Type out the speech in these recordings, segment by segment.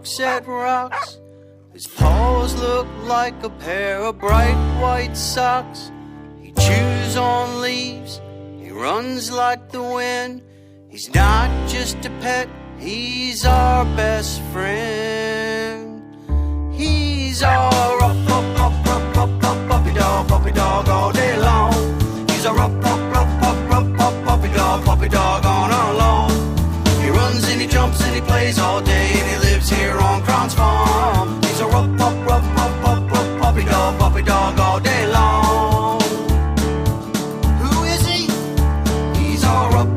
barks at rocks. His paws look like a pair of bright white socks. He chews on leaves, he runs like the wind. He's not just a pet, he's our best friend. He's our puppy dog all day long. He's a puppy dog on our lawn. He runs and he jumps and he plays all day, and he lives here on Kron's farm. He's a puppy dog all day long. Who is he? He's our puppy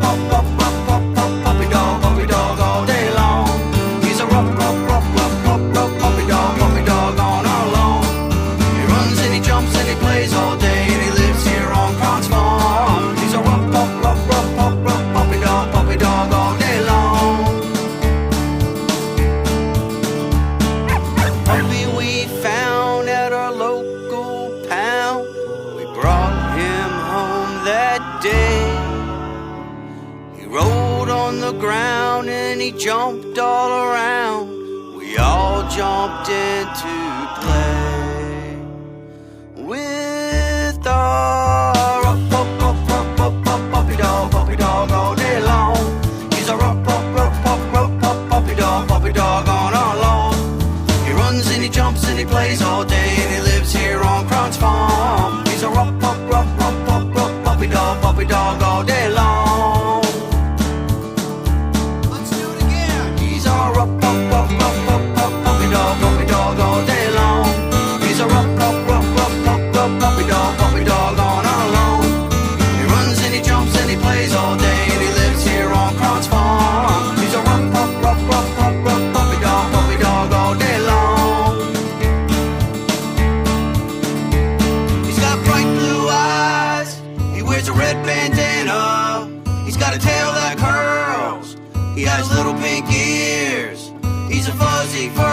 dog all day long. He's a puppy dog on our lawn. He runs and he jumps and he plays all day, and he lives here on Kron's farm. He's a puppy dog all day long. Puppy we found at our local pound. We brought him home that day. He rolled on the ground and he jumped all around. We all jumped into play with our puppy dog all day long. He's a puppy dog on our lawn. He runs and he jumps and he plays all day, and he lives here on Kron's farm. He's a puppy dog all day long. Let's do it again. He's our puppy dog all day long. He's a puppy dog on our lawn. He runs and he jumps and he plays all day, and he lives here on Kron's farm. He's a puppy dog all day long. He's got bright blue eyes, he wears a red bandana. He's got a tail that curls, he has little pink ears. He's a fuzzy fur